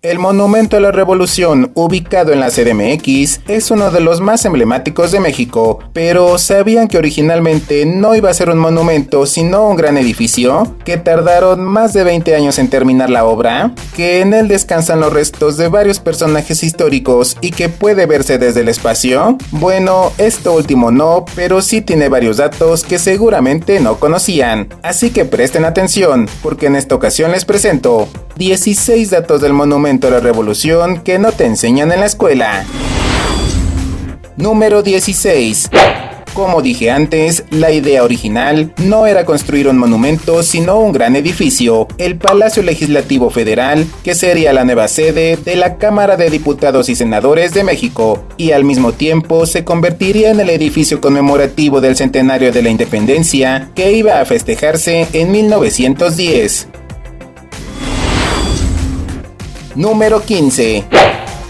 El Monumento a la Revolución, ubicado en la CDMX, es uno de los más emblemáticos de México, pero ¿sabían que originalmente no iba a ser un monumento, sino un gran edificio? ¿Que tardaron más de 20 años en terminar la obra? ¿Que en él descansan los restos de varios personajes históricos y que puede verse desde el espacio? Bueno, esto último no, pero sí tiene varios datos que seguramente no conocían. Así que presten atención, porque en esta ocasión les presento 16 datos del Monumento a la Revolución que no te enseñan en la escuela. Número 16. Como dije antes, la idea original no era construir un monumento, sino un gran edificio, el Palacio Legislativo Federal, que sería la nueva sede de la Cámara de Diputados y Senadores de México, y al mismo tiempo se convertiría en el edificio conmemorativo del centenario de la Independencia, que iba a festejarse en 1910. Número 15.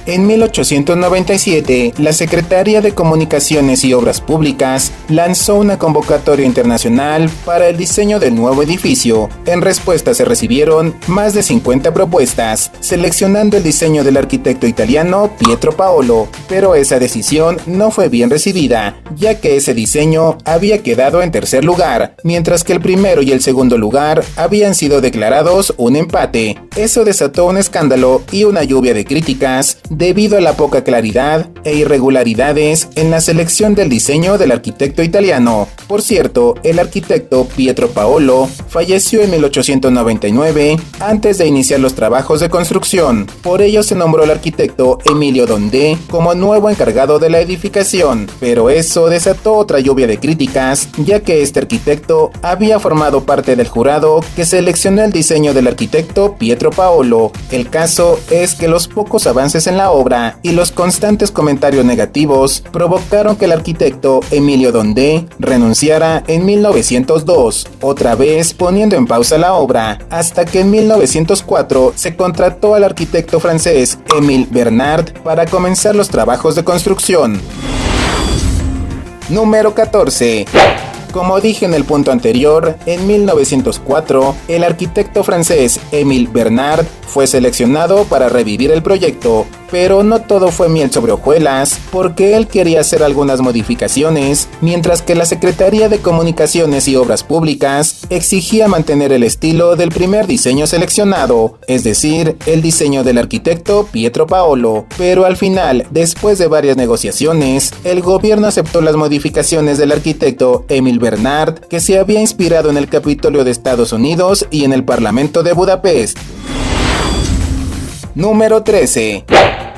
En 1897, la Secretaría de Comunicaciones y Obras Públicas lanzó una convocatoria internacional para el diseño del nuevo edificio. En respuesta se recibieron más de 50 propuestas, seleccionando el diseño del arquitecto italiano Pietro Paolo, pero esa decisión no fue bien recibida, ya que ese diseño había quedado en tercer lugar, mientras que el primero y el segundo lugar habían sido declarados un empate. Eso desató un escándalo y una lluvia de críticas debido a la poca claridad e irregularidades en la selección del diseño del arquitecto italiano. Por cierto, el arquitecto Pietro Paolo falleció en 1899 antes de iniciar los trabajos de construcción. Por ello se nombró al arquitecto Emilio Dondé como nuevo encargado de la edificación, pero eso desató otra lluvia de críticas, ya que este arquitecto había formado parte del jurado que seleccionó el diseño del arquitecto Pietro Paolo. El caso es que los pocos avances en la obra y los constantes comentarios negativos provocaron que el arquitecto Emilio Dondé renunciara en 1902, otra vez poniendo en pausa la obra, hasta que en 1904 se contrató al arquitecto francés Émile Bernard para comenzar los trabajos de construcción. Número 14. Como dije en el punto anterior, en 1904, el arquitecto francés Émile Bernard fue seleccionado para revivir el proyecto, pero no todo fue miel sobre hojuelas, porque él quería hacer algunas modificaciones, mientras que la Secretaría de Comunicaciones y Obras Públicas exigía mantener el estilo del primer diseño seleccionado, es decir, el diseño del arquitecto Pietro Paolo. Pero al final, después de varias negociaciones, el gobierno aceptó las modificaciones del arquitecto Émile Bernard, que se había inspirado en el Capitolio de Estados Unidos y en el Parlamento de Budapest. Número 13.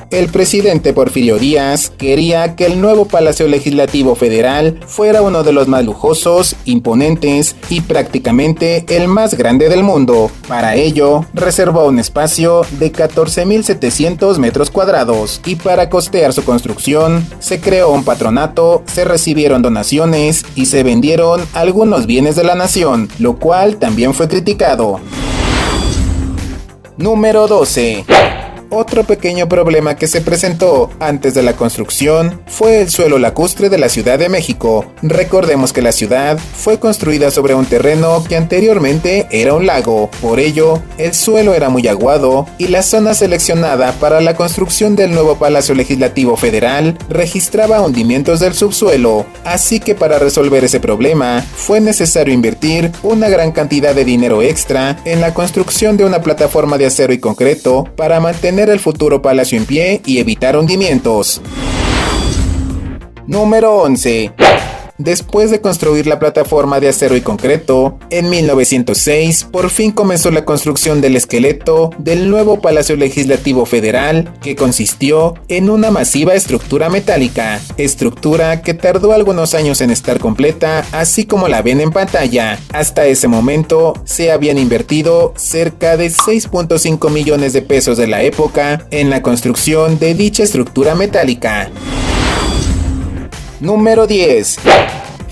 El presidente Porfirio Díaz quería que el nuevo Palacio Legislativo Federal fuera uno de los más lujosos, imponentes y prácticamente el más grande del mundo. Para ello, reservó un espacio de 14.700 metros cuadrados y para costear su construcción, se creó un patronato, se recibieron donaciones y se vendieron algunos bienes de la nación, lo cual también fue criticado. Número 12. Otro pequeño problema que se presentó antes de la construcción fue el suelo lacustre de la Ciudad de México. Recordemos que la ciudad fue construida sobre un terreno que anteriormente era un lago. Por ello, el suelo era muy aguado y la zona seleccionada para la construcción del nuevo Palacio Legislativo Federal registraba hundimientos del subsuelo. Así que para resolver ese problema, fue necesario invertir una gran cantidad de dinero extra en la construcción de una plataforma de acero y concreto para mantener el futuro palacio en pie y evitar hundimientos. Número 11. Después de construir la plataforma de acero y concreto, en 1906 por fin comenzó la construcción del esqueleto del nuevo Palacio Legislativo Federal, que consistió en una masiva estructura metálica, estructura que tardó algunos años en estar completa, así como la ven en pantalla. Hasta ese momento se habían invertido cerca de 6.5 millones de pesos de la época en la construcción de dicha estructura metálica. Número 10.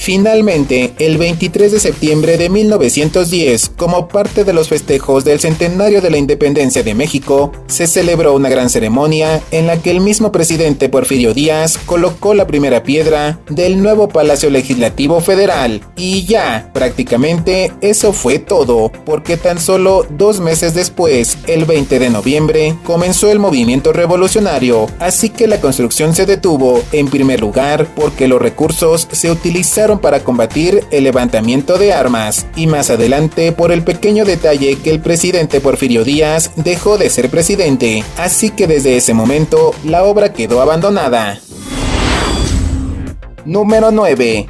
Finalmente, el 23 de septiembre de 1910, como parte de los festejos del centenario de la independencia de México, se celebró una gran ceremonia en la que el mismo presidente Porfirio Díaz colocó la primera piedra del nuevo Palacio Legislativo Federal. Y ya, prácticamente eso fue todo, porque tan solo 2 meses después, el 20 de noviembre, comenzó el movimiento revolucionario, así que la construcción se detuvo, en primer lugar, porque los recursos se utilizaron para combatir el levantamiento de armas, y más adelante por el pequeño detalle que el presidente Porfirio Díaz dejó de ser presidente, así que desde ese momento la obra quedó abandonada. Número 9.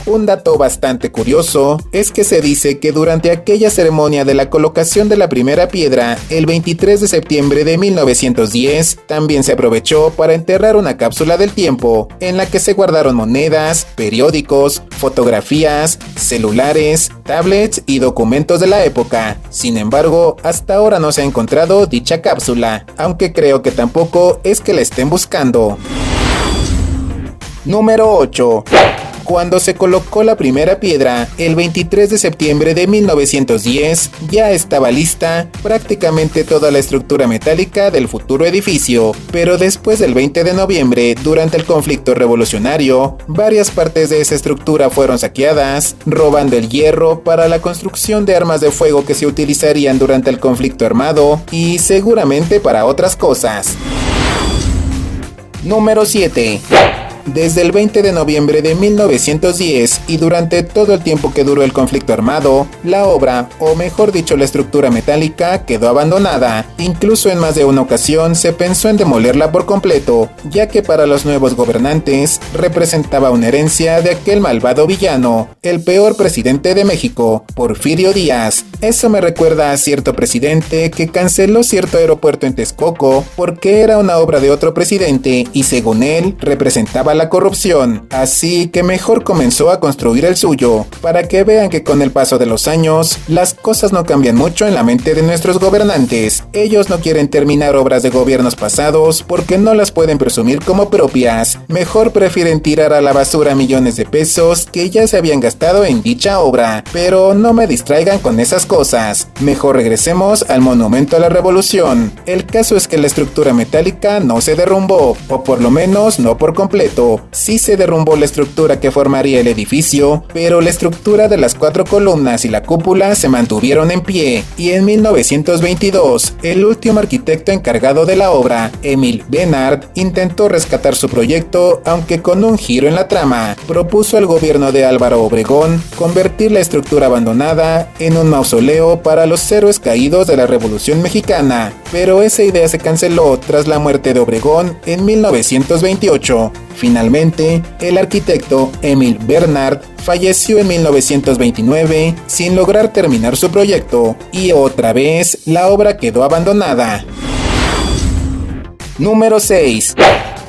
Un dato bastante curioso es que se dice que durante aquella ceremonia de la colocación de la primera piedra, el 23 de septiembre de 1910, también se aprovechó para enterrar una cápsula del tiempo, en la que se guardaron monedas, periódicos, fotografías, celulares, tablets y documentos de la época. Sin embargo, hasta ahora no se ha encontrado dicha cápsula, aunque creo que tampoco es que la estén buscando. Número 8. Cuando se colocó la primera piedra, el 23 de septiembre de 1910, ya estaba lista prácticamente toda la estructura metálica del futuro edificio, pero después del 20 de noviembre, durante el conflicto revolucionario, varias partes de esa estructura fueron saqueadas, robando el hierro para la construcción de armas de fuego que se utilizarían durante el conflicto armado y seguramente para otras cosas. Número 7. Desde el 20 de noviembre de 1910 y durante todo el tiempo que duró el conflicto armado, la obra, o mejor dicho la estructura metálica, quedó abandonada. Incluso en más de una ocasión se pensó en demolerla por completo, ya que para los nuevos gobernantes representaba una herencia de aquel malvado villano, el peor presidente de México, Porfirio Díaz. Eso me recuerda a cierto presidente que canceló cierto aeropuerto en Texcoco porque era una obra de otro presidente y según él representaba la corrupción, así que mejor comenzó a construir el suyo, para que vean que con el paso de los años, las cosas no cambian mucho en la mente de nuestros gobernantes. Ellos no quieren terminar obras de gobiernos pasados porque no las pueden presumir como propias, mejor prefieren tirar a la basura millones de pesos que ya se habían gastado en dicha obra, pero no me distraigan con esas cosas, mejor regresemos al Monumento a la Revolución. El caso es que la estructura metálica no se derrumbó, o por lo menos no por completo. Sí se derrumbó la estructura que formaría el edificio, pero la estructura de las 4 columnas y la cúpula se mantuvieron en pie, y en 1922, el último arquitecto encargado de la obra, Emil Bernard, intentó rescatar su proyecto, aunque con un giro en la trama. Propuso al gobierno de Álvaro Obregón convertir la estructura abandonada en un mausoleo para los héroes caídos de la Revolución Mexicana, pero esa idea se canceló tras la muerte de Obregón en 1928. Finalmente, el arquitecto Emil Bernard falleció en 1929 sin lograr terminar su proyecto, y otra vez la obra quedó abandonada. Número 6.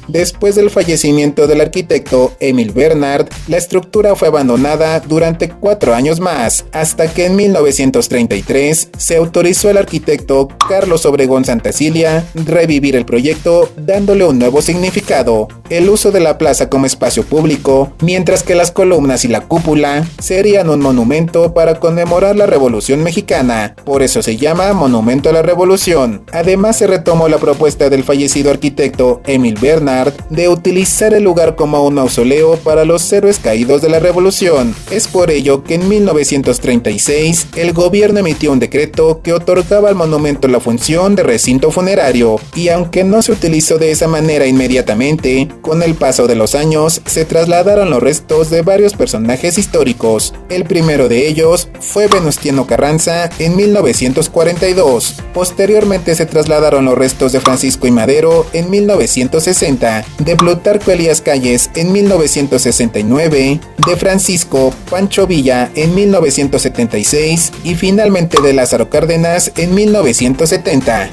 Después del fallecimiento del arquitecto Emil Bernard, la estructura fue abandonada durante 4 años más, hasta que en 1933 se autorizó al arquitecto Carlos Obregón Santacilia revivir el proyecto dándole un nuevo significado, el uso de la plaza como espacio público, mientras que las columnas y la cúpula serían un monumento para conmemorar la Revolución Mexicana, por eso se llama Monumento a la Revolución. Además se retomó la propuesta del fallecido arquitecto Emil Bernard de utilizar el lugar como un mausoleo para los héroes caídos de la Revolución. Es por ello que en 1936 el gobierno emitió un decreto que otorgaba al monumento la función de recinto funerario, y aunque no se utilizó de esa manera inmediatamente, con el paso de los años se trasladaron los restos de varios personajes históricos. El primero de ellos fue Venustiano Carranza en 1942. Posteriormente se trasladaron los restos de Francisco I. Madero en 1960, de Plutarco Elías Calles en 1969, de Francisco Pancho Villa en 1976 y finalmente de Lázaro Cárdenas en 1970.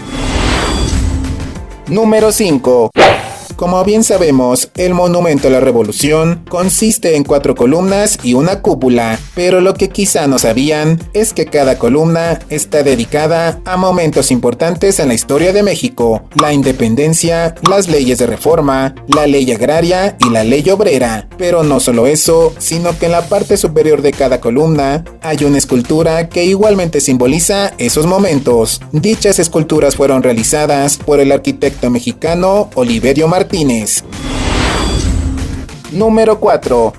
Número 5. Como bien sabemos, el Monumento a la Revolución consiste en 4 columnas y una cúpula, pero lo que quizá no sabían es que cada columna está dedicada a momentos importantes en la historia de México: la independencia, las leyes de reforma, la ley agraria y la ley obrera. Pero no solo eso, sino que en la parte superior de cada columna hay una escultura que igualmente simboliza esos momentos. Dichas esculturas fueron realizadas por el arquitecto mexicano Oliverio Martínez. Número 4.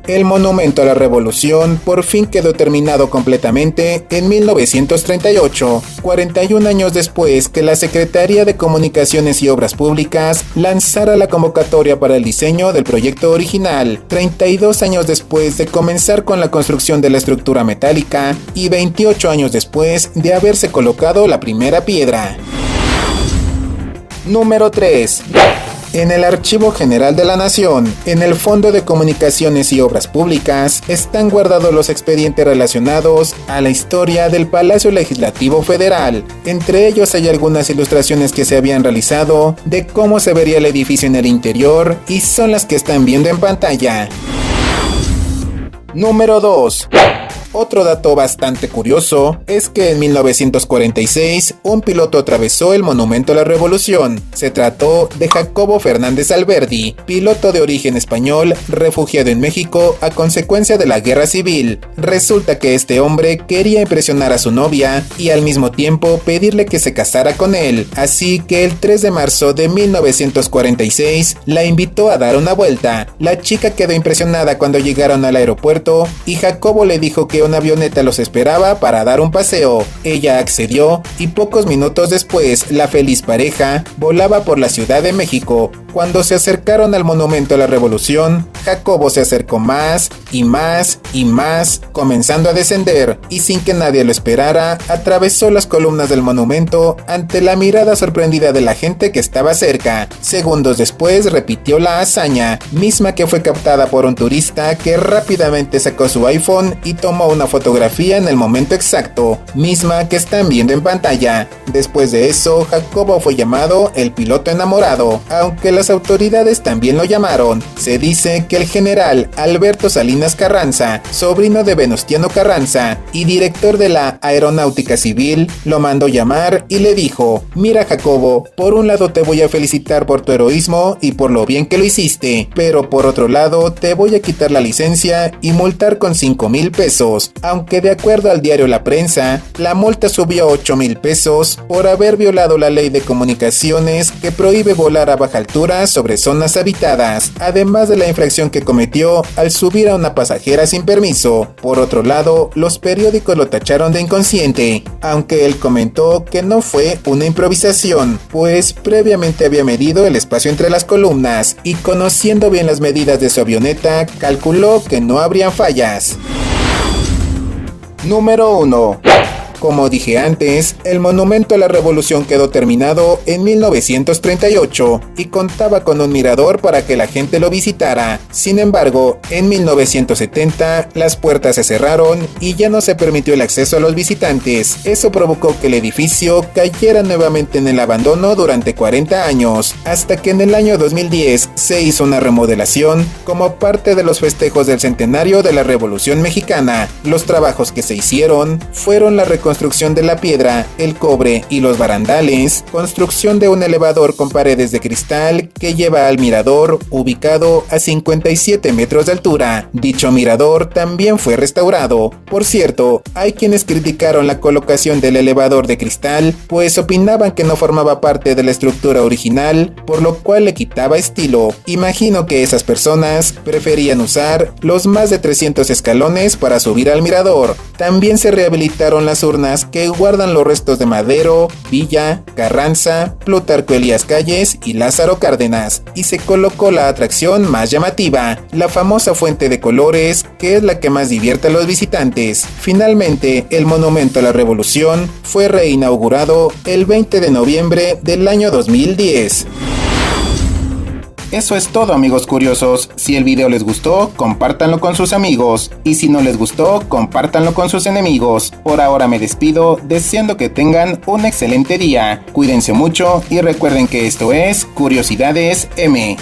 El Monumento a la Revolución por fin quedó terminado completamente en 1938, 41 años después que la Secretaría de Comunicaciones y Obras Públicas lanzara la convocatoria para el diseño del proyecto original, 32 años después de comenzar con la construcción de la estructura metálica y 28 años después de haberse colocado la primera piedra. Número 3. En el Archivo General de la Nación, en el Fondo de Comunicaciones y Obras Públicas, están guardados los expedientes relacionados a la historia del Palacio Legislativo Federal. Entre ellos hay algunas ilustraciones que se habían realizado de cómo se vería el edificio en el interior y son las que están viendo en pantalla. Número 2. Otro dato bastante curioso es que en 1946 un piloto atravesó el Monumento a la Revolución. Se trató de Jacobo Fernández Alberdi, piloto de origen español, refugiado en México a consecuencia de la Guerra Civil. Resulta que este hombre quería impresionar a su novia y al mismo tiempo pedirle que se casara con él, así que el 3 de marzo de 1946 la invitó a dar una vuelta. La chica quedó impresionada cuando llegaron al aeropuerto y Jacobo le dijo que una avioneta los esperaba para dar un paseo. Ella accedió y pocos minutos después la feliz pareja volaba por la Ciudad de México. Cuando se acercaron al Monumento a la Revolución, Jacobo se acercó más y más y más, comenzando a descender, y sin que nadie lo esperara, atravesó las columnas del monumento ante la mirada sorprendida de la gente que estaba cerca. Segundos después repitió la hazaña, misma que fue captada por un turista que rápidamente sacó su iPhone y tomó una fotografía en el momento exacto, misma que están viendo en pantalla. Después de eso, Jacobo fue llamado el piloto enamorado, aunque las autoridades también lo llamaron. Se dice que el general Alberto Salinas Carranza, sobrino de Venustiano Carranza y director de la Aeronáutica Civil, lo mandó llamar y le dijo: mira Jacobo, por un lado te voy a felicitar por tu heroísmo y por lo bien que lo hiciste, pero por otro lado te voy a quitar la licencia y multar con 5,000 pesos, aunque de acuerdo al diario La Prensa, la multa subió a 8,000 pesos por haber violado la ley de comunicaciones que prohíbe volar a baja altura sobre zonas habitadas, además de la infracción que cometió al subir a una pasajera sin permiso. Por otro lado, los periódicos lo tacharon de inconsciente, aunque él comentó que no fue una improvisación, pues previamente había medido el espacio entre las columnas y, conociendo bien las medidas de su avioneta, calculó que no habrían fallas. Número 1. Como dije antes, el Monumento a la Revolución quedó terminado en 1938 y contaba con un mirador para que la gente lo visitara. Sin embargo, en 1970 las puertas se cerraron y ya no se permitió el acceso a los visitantes. Eso provocó que el edificio cayera nuevamente en el abandono durante 40 años, hasta que en el año 2010 se hizo una remodelación como parte de los festejos del centenario de la Revolución Mexicana. Los trabajos que se hicieron fueron la reconstrucción de la piedra, el cobre y los barandales, construcción de un elevador con paredes de cristal que lleva al mirador, ubicado a 57 metros de altura. Dicho mirador también fue restaurado. Por cierto, hay quienes criticaron la colocación del elevador de cristal, pues opinaban que no formaba parte de la estructura original, por lo cual le quitaba estilo. Imagino que esas personas preferían usar los más de 300 escalones para subir al mirador. También se rehabilitaron las urnas que guardan los restos de Madero, Villa, Carranza, Plutarco Elías Calles y Lázaro Cárdenas, y se colocó la atracción más llamativa, la famosa fuente de colores, que es la que más divierte a los visitantes. Finalmente, el Monumento a la Revolución fue reinaugurado el 20 de noviembre del año 2010. Eso es todo, amigos curiosos. Si el video les gustó, compártanlo con sus amigos, y si no les gustó, compártanlo con sus enemigos. Por ahora me despido, deseando que tengan un excelente día. Cuídense mucho y recuerden que esto es Curiosidades M.